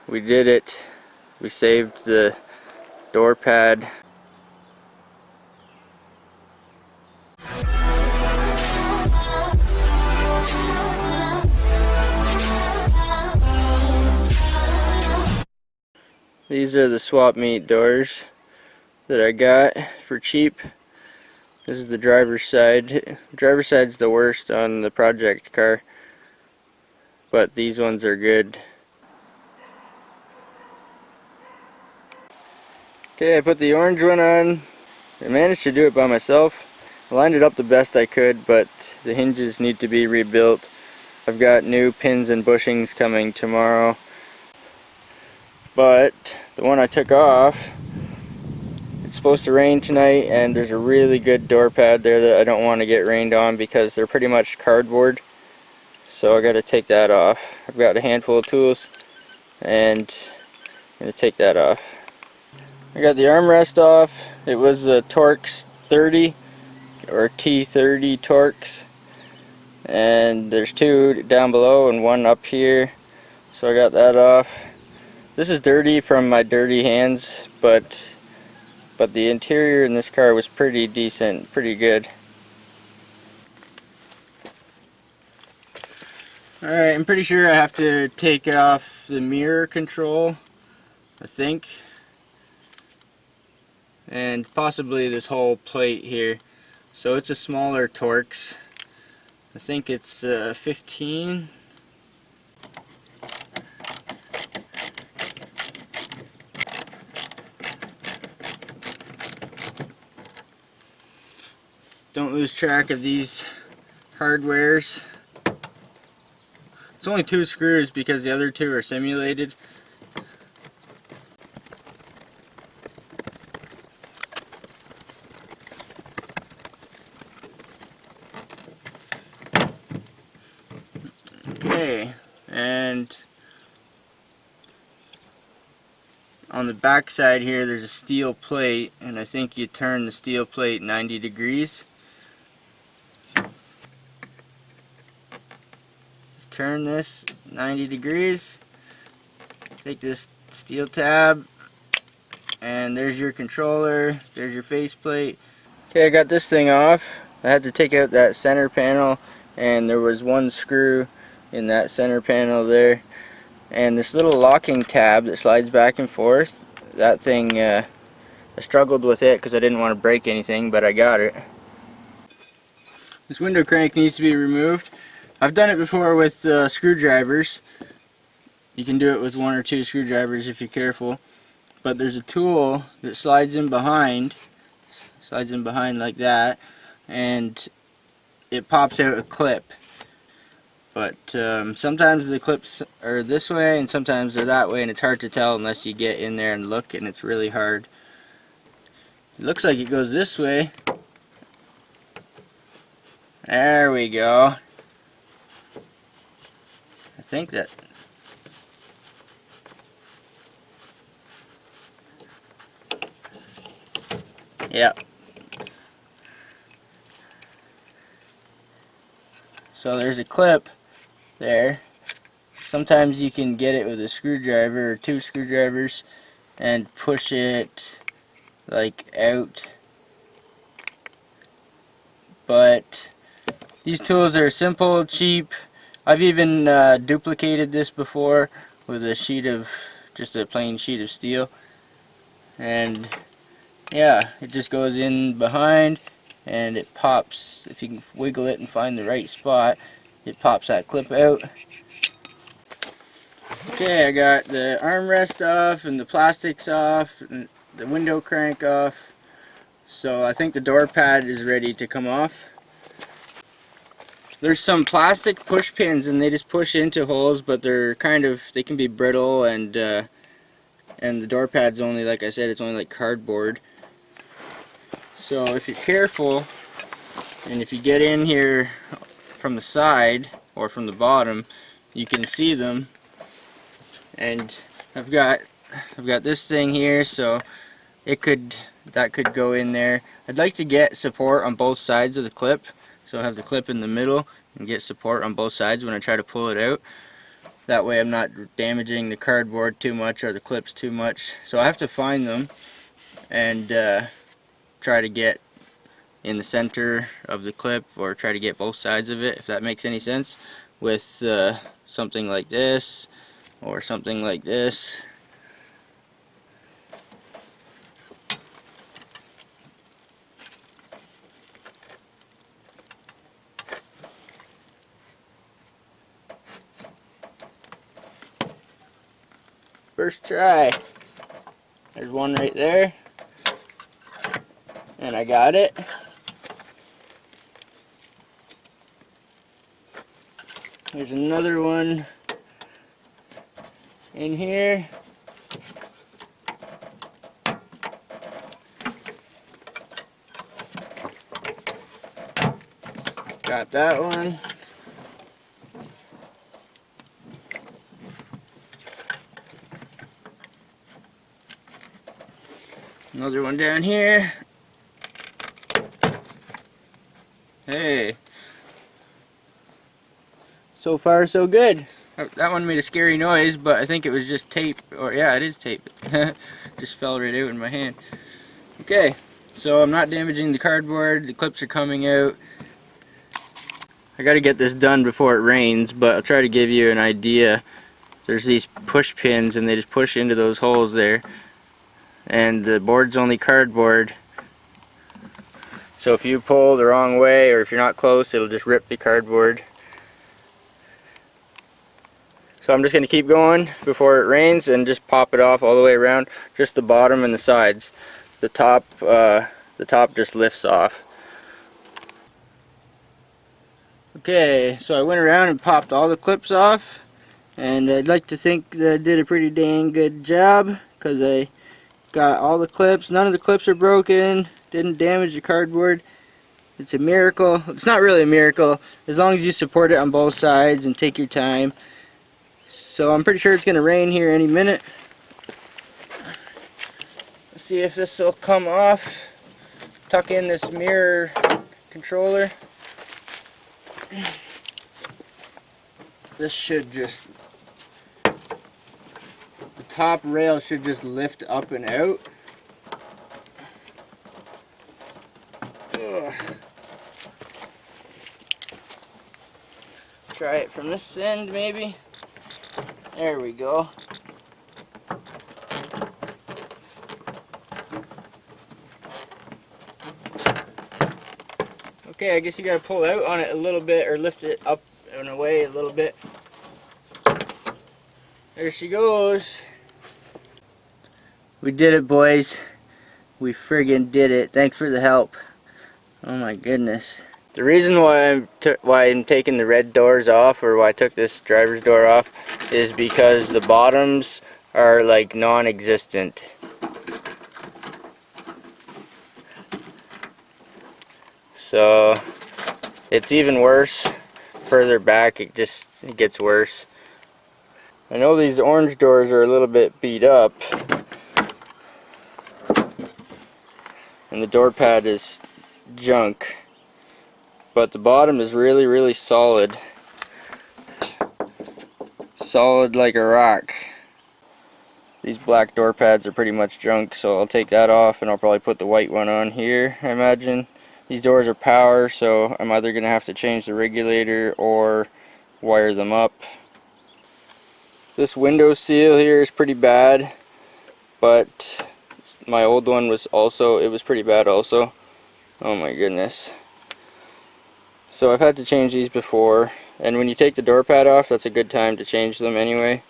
We did it. We saved the door pad. These are the swap meet doors that I got for cheap. This is the driver's side. Driver's side's the worst on the project car, but these ones are good. Okay, I put the orange one on. I managed to do it by myself. I lined it up the best I could, but the hinges need to be rebuilt. I've got new pins and bushings coming tomorrow. But the one I took off, it's supposed to rain tonight, and there's a really good door pad there that I don't want to get rained on because they're pretty much cardboard. So I got to take that off. I've got a handful of tools and I'm going to take that off. I got the armrest off. It was a Torx 30 or T30 Torx, and there's two down below and one up here, so I got that off. This is dirty from my dirty hands, but the interior in this car was pretty decent, pretty good. Alright, I'm pretty sure I have to take off the mirror control, I think, and possibly this whole plate here. So it's a smaller Torx. I think it's 15. Don't lose track of these hardwares. It's only 2 screws because the other 2 are simulated. Okay, and on the back side here there's a steel plate, and I think you turn the steel plate 90 degrees. Just turn this 90 degrees, take this steel tab, and there's your controller, there's your faceplate. Okay, I got this thing off. I had to take out that center panel, and there was 1 screw in that center panel there, and this little locking tab that slides back and forth, that thing, I struggled with it because I didn't want to break anything, but I got it. This window crank needs to be removed. I've done it before with screwdrivers. You can do it with 1 or 2 screwdrivers if you're careful, but there's a tool that slides in behind like that, and it pops out a clip. But sometimes the clips are this way and sometimes they're that way, and it's hard to tell unless you get in there and look, and it's really hard. It looks like it goes this way. There we go. I think that... Yep. So there's a clip there. Sometimes you can get it with a screwdriver or 2 screwdrivers and push it like out, but these tools are simple, cheap. I've even duplicated this before with a sheet of, just a plain sheet of steel, and yeah, it just goes in behind and it pops. If you can wiggle it and find the right spot, it pops that clip out. Okay, I got the armrest off and the plastics off and the window crank off, so I think the door pad is ready to come off. There's some plastic push pins and they just push into holes, but they're they can be brittle, and the door pad's only, like I said, it's only like cardboard. So if you're careful, and if you get in here from the side or from the bottom, you can see them. And I've got this thing here, so that could go in there. I'd like to get support on both sides of the clip, so I have the clip in the middle and get support on both sides when I try to pull it out. That way I'm not damaging the cardboard too much or the clips too much. So I have to find them and try to get in the center of the clip, or try to get both sides of it, if that makes any sense, with something like this or something like this. First try. There's one right there, and I got it. There's another one in here. Got that one. Another one down here. Hey. So far so good. That one made a scary noise, but I think it was just tape. Or yeah, it is tape. Just fell right out in my hand. Okay, so I'm not damaging the cardboard. The clips are coming out. I gotta get this done before it rains, but I'll try to give you an idea. There's these push pins, and they just push into those holes there. And the board's only cardboard, so if you pull the wrong way or if you're not close, it'll just rip the cardboard. So I'm just going to keep going before it rains and just pop it off all the way around, just the bottom and the sides. The top just lifts off. Okay, so I went around and popped all the clips off, and I'd like to think that I did a pretty dang good job, because I got all the clips. None of the clips are broken. Didn't damage the cardboard. It's a miracle. It's not really a miracle, as long as you support it on both sides and take your time. So I'm pretty sure it's going to rain here any minute. Let's see if this will come off. Tuck in this mirror controller. This should just, the top rail should just lift up and out. Ugh. Try it from this end maybe. There we go. Okay, I guess you gotta pull out on it a little bit, or lift it up and away a little bit. There she goes. We did it, boys. We friggin' did it. Thanks for the help. Oh my goodness. The reason why I'm taking the red doors off, or why I took this driver's door off, is because the bottoms are like non-existent. So it's even worse further back. It gets worse. I know these orange doors are a little bit beat up, and the door pad is junk, but the bottom is really solid. Solid like a rock. These black door pads are pretty much junk, so I'll take that off and I'll probably put the white one on here, I imagine. These doors are power, so I'm either going to have to change the regulator or wire them up. This window seal here is pretty bad, but my old one was also, it was pretty bad also. Oh my goodness. So I've had to change these before, and when you take the door pad off, that's a good time to change them anyway.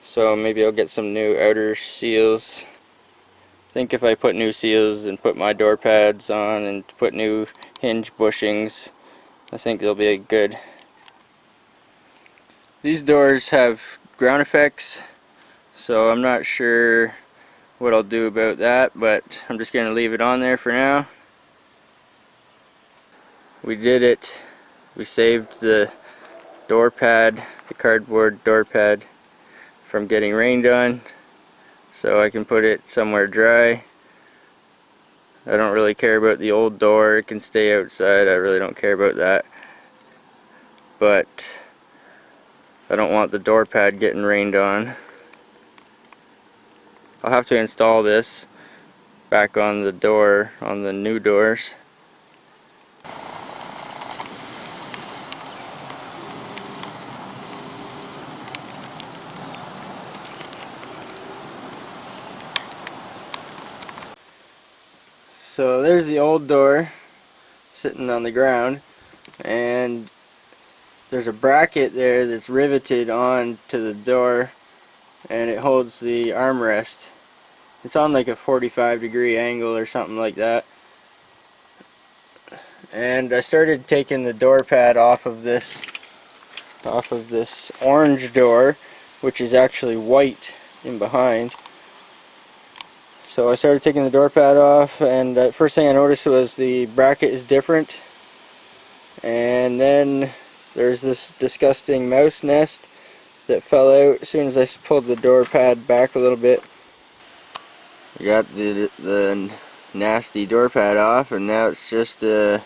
So maybe I'll get some new outer seals. I think if I put new seals and put my door pads on and put new hinge bushings, I think they'll be good. These doors have ground effects, so I'm not sure what I'll do about that, but I'm just going to leave it on there for now. We did it. We saved the door pad, the cardboard door pad, from getting rained on, so I can put it somewhere dry. I don't really care about the old door. It can stay outside. I really don't care about that. But I don't want the door pad getting rained on. I'll have to install this back on the door, on the new doors. So there's the old door sitting on the ground, and there's a bracket there that's riveted on to the door, and it holds the armrest. It's on like a 45-degree angle or something like that. And I started taking the door pad off of this orange door, which is actually white in behind. So I started taking the door pad off, and the first thing I noticed was the bracket is different. And then there's this disgusting mouse nest that fell out as soon as I pulled the door pad back a little bit. I got the nasty door pad off, and now it's just a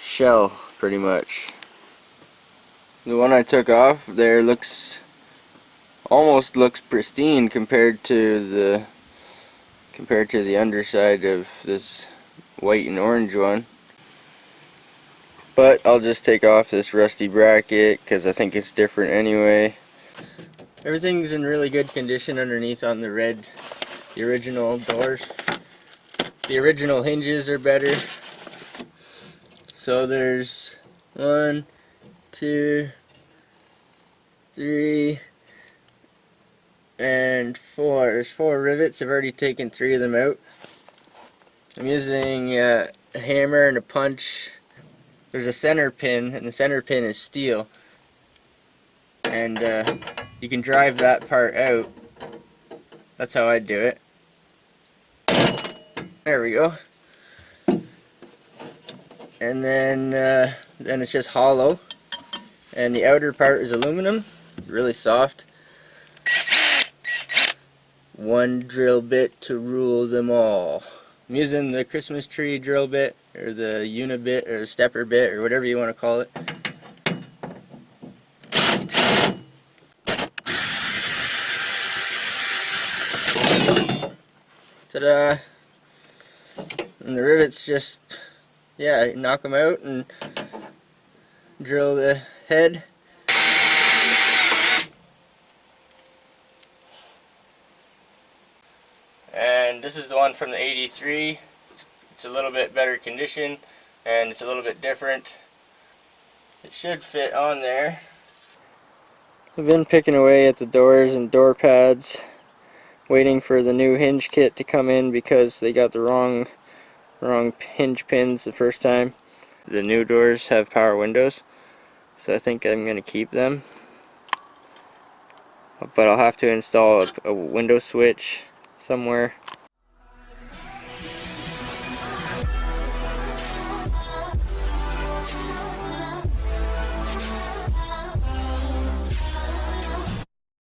shell pretty much. The one I took off there almost looks pristine compared to the underside of this white and orange one. But I'll just take off this rusty bracket because I think it's different anyway. Everything's in really good condition underneath on the original doors. The original hinges are better. So there's 1, 2, 3, and 4. There's 4 rivets. I've already taken 3 of them out. I'm using a hammer and a punch. There's a center pin, and the center pin is steel. And you can drive that part out. That's how I do it. There we go. And then it's just hollow. And the outer part is aluminum, really soft. One drill bit to rule them all. I'm using the Christmas tree drill bit, or the unibit, or stepper bit, or whatever you want to call it. Ta-da! And the rivets just, yeah, knock them out and drill the head. And this is the one from the 83. It's a little bit better condition, and it's a little bit different. It should fit on there. I've been picking away at the doors and door pads, waiting for the new hinge kit to come in because they got the wrong hinge pins the first time. The new doors have power windows, so I think I'm going to keep them. But I'll have to install a window switch somewhere.